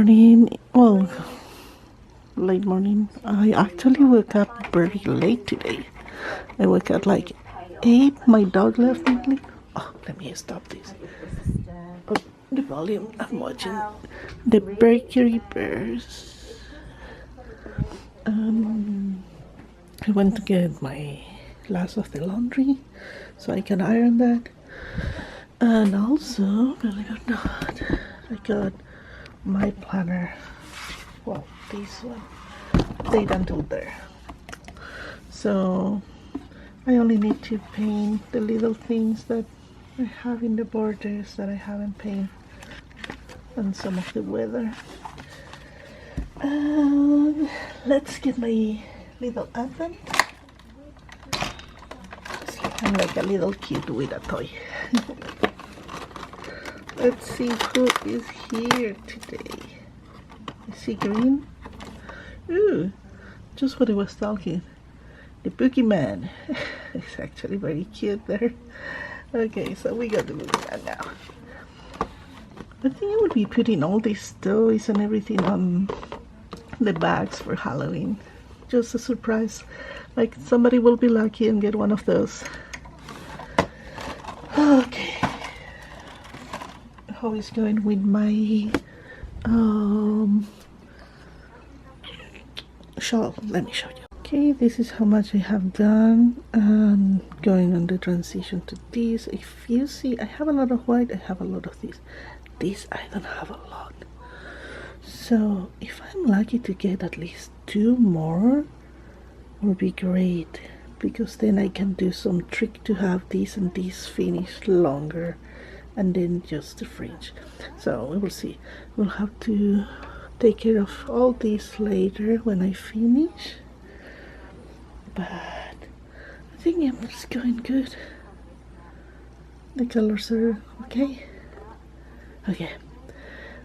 morning. Well, late morning. I actually woke up very late today. I woke up like 8. My dog left me sleep. Oh, let me stop this. Oh, the volume. I'm watching the Mercury Bears. I went to get my last of the laundry so I can iron that. And also, believe it or not, I got my planner. Well, this one. Date until there. So I only need to paint the little things that I have in the borders that I haven't painted, and some of the weather. Let's get my little advent. I'm like a little kid with a toy. Let's see who is here today. Is he green? Ooh, just what I was talking. The boogeyman. It's actually very cute there. Okay, so we got the boogeyman now. I think I would be putting all these toys and everything on the bags for Halloween. Just a surprise. Like somebody will be lucky and get one of those. Okay. How is going with my shawl? Let me show you. Okay, this is how much I have done, and going on the transition to this. If you see, I have a lot of white, I have a lot of this. This I don't have a lot. So if I'm lucky to get at least 2 more, will be great, because then I can do some trick to have this and this finished longer, and then just the fringe. So we will see. We'll have to take care of all this later when I finish. But I think it's going good. The colors are okay. Okay.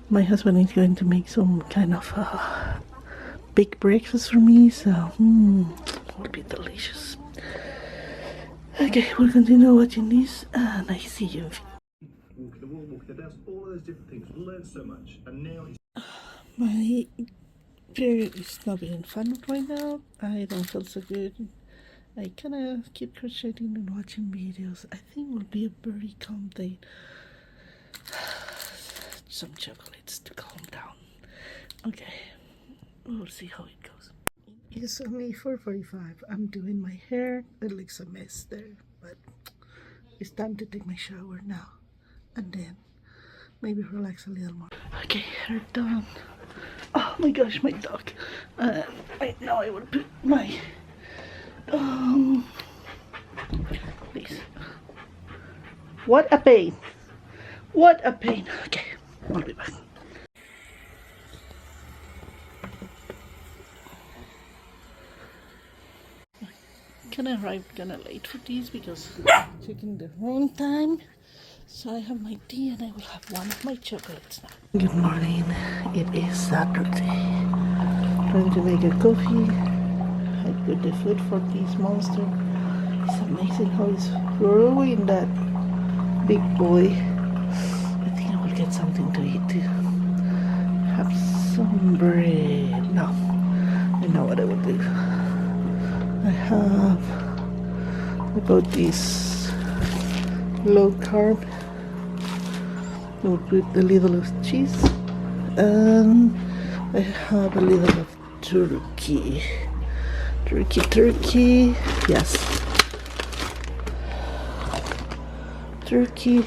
My husband is going to make some kind of big breakfast for me, so it will be delicious. Okay, we'll continue watching this, and I see you. Walking the wall, walking the desk, all of those different things. We learned so much, and now it's... My period is not being fun right now. I don't feel so good. I kind of keep crocheting and watching videos. I think it will be a very calm day. Some chocolates to calm down. Okay, we'll see how it goes. It's only 4:45. I'm doing my hair. It looks a mess there, but it's time to take my shower now, and then maybe relax a little more. Okay, hair done. Oh my gosh, my dog. Now I will put my this. What a pain. What a pain. Okay, I'll be back. Can I arrive kinda late for this because checking the wrong time. So I have my tea and I will have one of my chocolates now. Good morning. It is Saturday. Trying to make a coffee. I put the food for this monster. It's amazing how it's growing, that big boy. I think I will get something to eat too. Have some bread. No, I know what I will do. I bought this low carb. I will put a little of cheese, and I have a little of turkey. Turkey, yes. Turkey.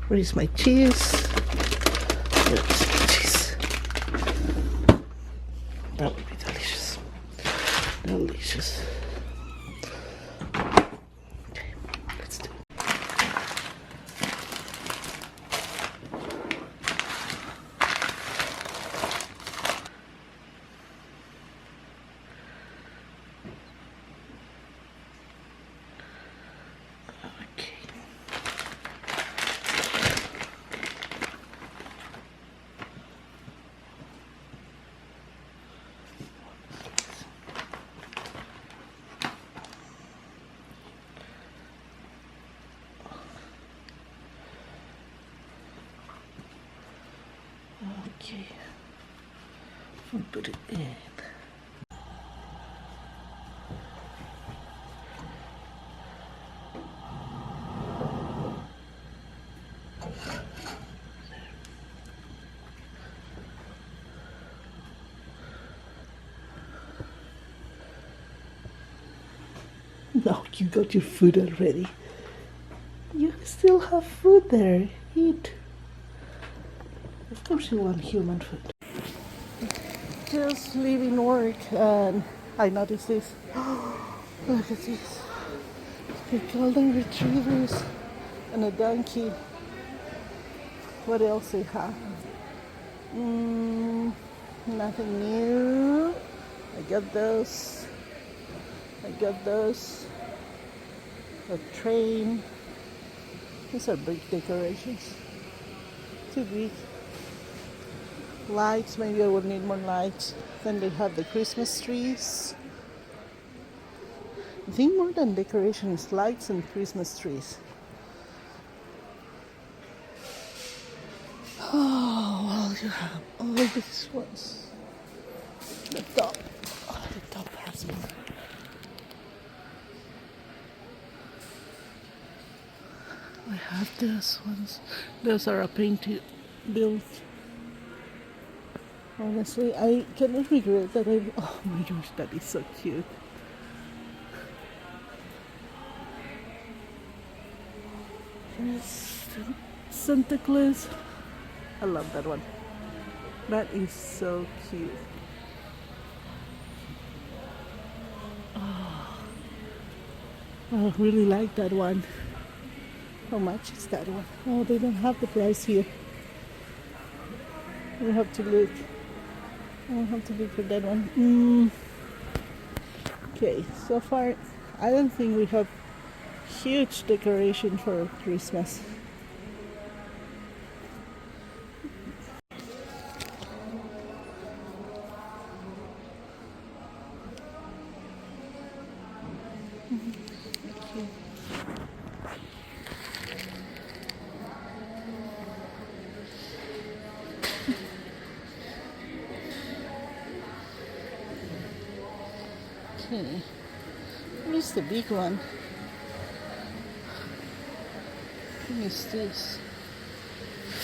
Where is my cheese? There is my cheese. That would be delicious. Delicious. Okay, let's do it. Okay. and put it in. No, you got your food already. You still have food there. Eat. Of course you want human food. Just leaving work and I noticed this. Look at this. The golden retrievers and a donkey. What else they have? Nothing new. I got those. A train. These are big decorations. Too big. Lights, maybe I would need more lights. Then they have the Christmas trees. I think more than decorations, lights and Christmas trees. Oh, well, you have all these ones. The top. Oh, the top has more. I have those ones. Those are a pain to build. Honestly, I cannot regret that I... Oh my gosh, that is so cute. Yes, Santa Claus. I love that one. That is so cute. Oh, I really like that one. How much is that one? Oh, they don't have the price here. We have to look. I'll have to look for that one. Okay, so far I don't think we have huge decoration for Christmas. Okay, where's the big one? What is this?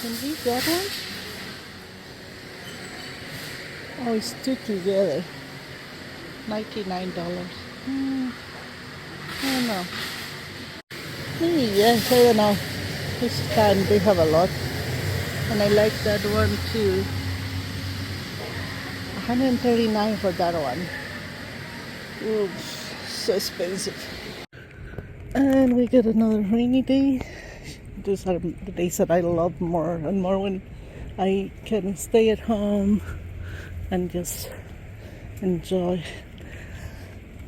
Can we get one? Oh, it's two together. $99. I don't know. Maybe yes, I don't know. This time they have a lot. And I like that one too. $139 for that one. Ooh, so expensive. And we got another rainy day. These are the days that I love more and more, when I can stay at home and just enjoy.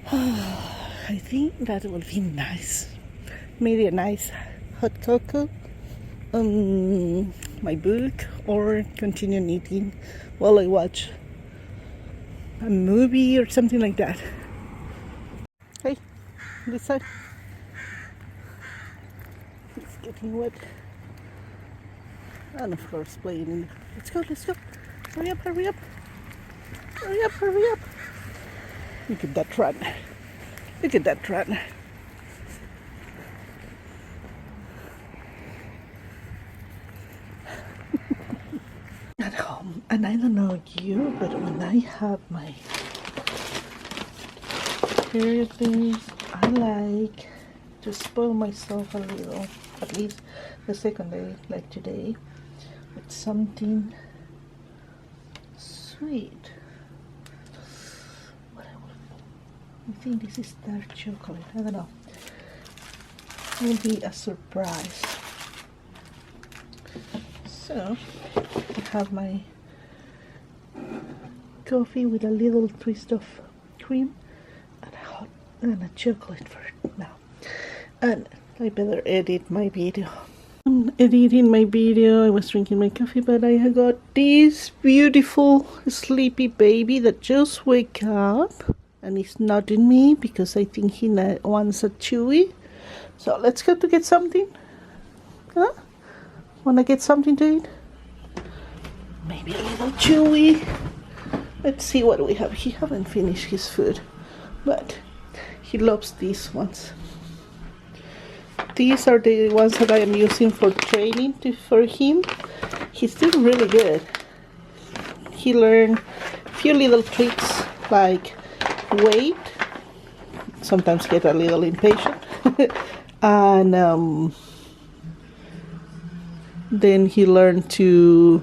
I think that will be nice. Maybe a nice hot cocoa, my book, or continue knitting while I watch a movie or something like that. Hey, this side. It's getting wet. And of course playing. Let's go. Hurry up. Hurry up. Look at that run. At home, and I don't know you, but when I have my period things, I like to spoil myself a little, at least the second day, like today, with something sweet. I think this is dark chocolate. I don't know. It will be a surprise. So I have my coffee with a little twist of cream and a chocolate for it now. And I better edit my video. I'm editing my video. I was drinking my coffee, but I got this beautiful sleepy baby that just wake up. And he's nodding me because I think he wants a chewy. So let's go to get something. Huh? Wanna get something to eat? Maybe a little chewy. Let's see what we have. He haven't finished his food, but he loves these ones. These are the ones that I am using for training for him. He's doing really good. He learned a few little tricks like wait, sometimes get a little impatient, and then he learned to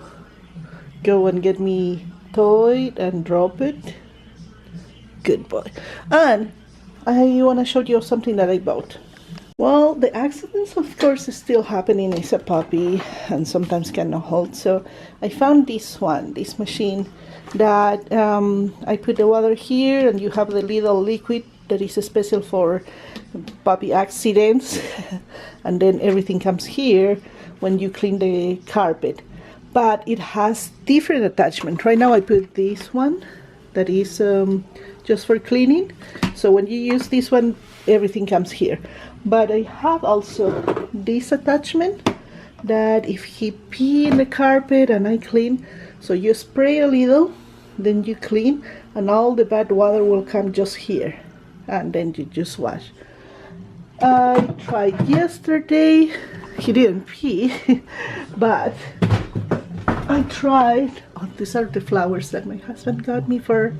go and get me toy and drop it. Good boy. And I want to show you something that I bought. Well, the accidents, of course, is still happening as a puppy and sometimes cannot hold. So I found this machine that I put the water here, and you have the little liquid that is special for puppy accidents. And then everything comes here when you clean the carpet. But it has different attachment. Right now I put this one that is just for cleaning. So when you use this one, everything comes here. But I have also this attachment that if he pee in the carpet and I clean, so you spray a little, then you clean, and all the bad water will come just here, and then you just wash. I tried yesterday. He didn't pee, but I tried. Oh, these are the flowers that my husband got me for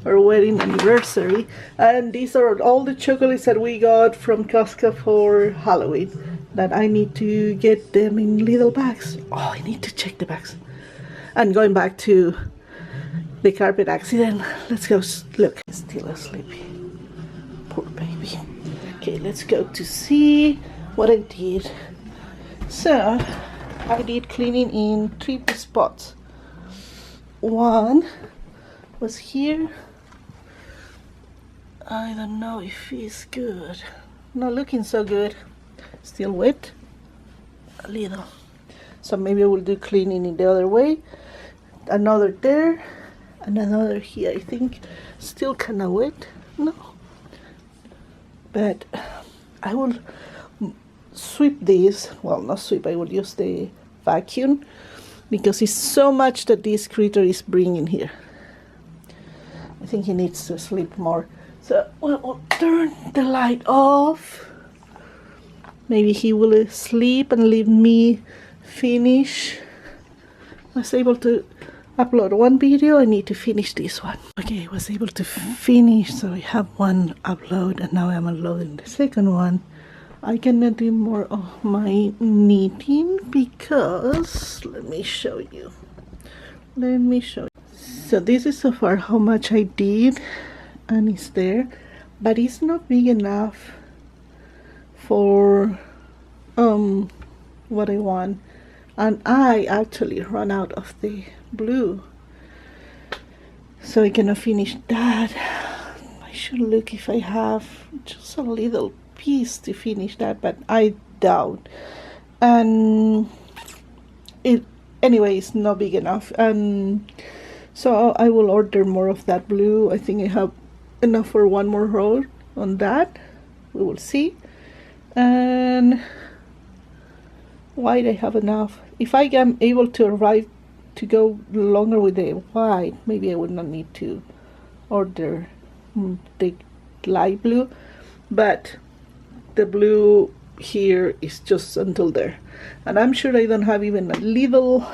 our wedding anniversary, and these are all the chocolates that we got from Costco for Halloween, that I need to get them in little bags. Oh, I need to check the bags. And going back to the carpet accident, let's go look. Still asleep, poor baby. Okay, let's go to see what I did. So I did cleaning in 3 spots. One was here. I don't know if it's good. Not looking so good. Still wet. A little. So maybe I will do cleaning in the other way. Another there. And another here. I think still kind of wet. No. But I will sweep this. Well, not sweep. I will use the vacuum, because it's so much that this critter is bringing here. I think he needs to sleep more. So we'll turn the light off. Maybe he will sleep and leave me finish. I was able to upload one video. I need to finish this one. Okay, I was able to finish, so I have one upload, and now I'm uploading the second one. I cannot do more of my knitting because, let me show you. So this is so far how much I did, and it's there, but it's not big enough for what I want, and I actually run out of the blue, so I cannot finish that. I should look if I have just a little piece to finish that, but I doubt. And it anyway, it's not big enough, and so I will order more of that blue. I think I have enough for one more roll on that. We will see. And white I have enough. If I am able to arrive to go longer with the white, maybe I would not need to order the light blue, but the blue here is just until there, and I'm sure I don't have even a little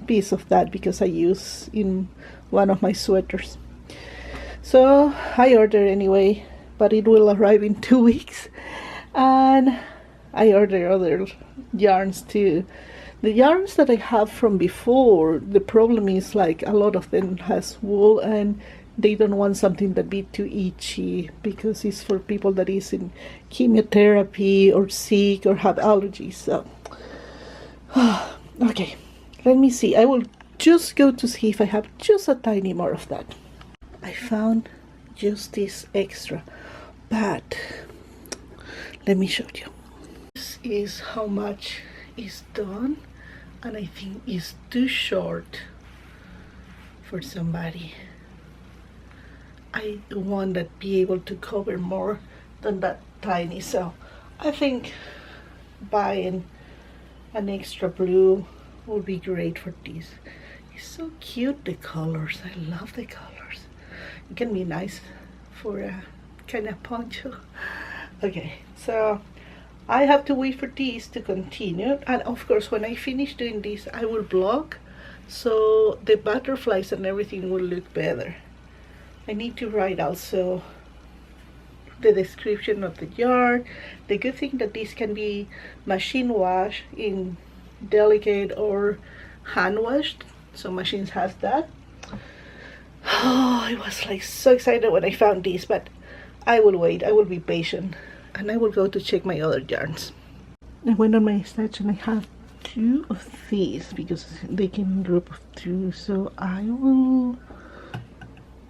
piece of that because I use in one of my sweaters. So I order anyway, but it will arrive in 2 weeks, and I order other yarns too. The yarns that I have from before, the problem is like a lot of them has wool, and they don't want something that be too itchy because it's for people that is in chemotherapy or sick or have allergies. So okay, let me see. I will just go to see if I have just a tiny more of that. I found just this extra, but let me show you. This is how much is done, and I think it's too short for somebody. I want that be able to cover more than that tiny, so I think buying an extra blue would be great for this. It's so cute, the colors. I love the colors. It can be nice for a kind of poncho. Okay, so I have to wait for this to continue, and of course when I finish doing this I will vlog, so the butterflies and everything will look better. I need to write also the description of the yarn. The good thing that this can be machine washed in delicate or hand washed, so machines has that. Oh, I was like so excited when I found this, but I will wait, I will be patient, and I will go to check my other yarns. I went on my stash and I have 2 of these because they came in a group of 2, so I will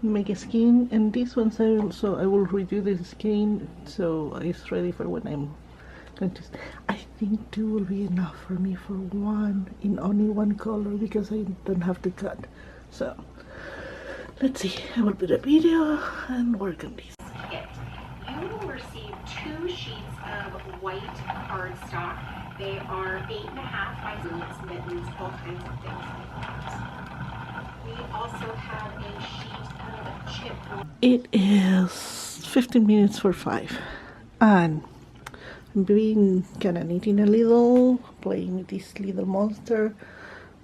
make a skein, and these ones I will redo the skein so it's ready for when I'm going to. I think 2 will be enough for me for one in only one color because I don't have to cut. So let's see, I will put a video and work on this. You will receive 2 sheets of white cardstock. They are 8.5 by boots, mittens, all kinds of things like that. We also have a sheet of chipboard. It is 15 minutes for 5, and I'm being kind of knitting a little, playing with this little monster,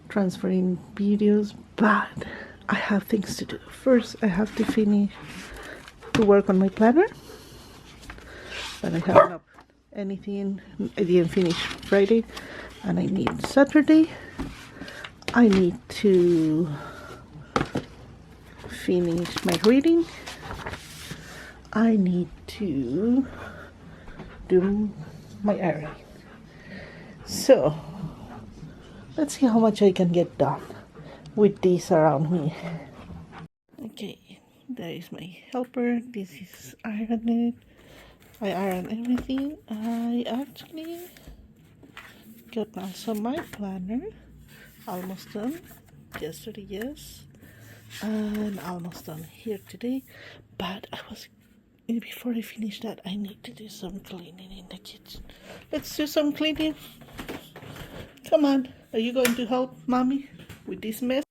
transferring videos, but I have things to do. First, I have to finish to work on my planner, but I have not anything. I didn't finish Friday, and I need Saturday. I need to finish my reading. I need to do my ironing. So let's see how much I can get done with this around me. Okay, there is my helper. This is ironed. I iron everything. I actually got also my planner almost done yesterday, yes, and almost done here today. But before I finish that, I need to do some cleaning in the kitchen. Let's do some cleaning. Come on, are you going to help mommy with this mess?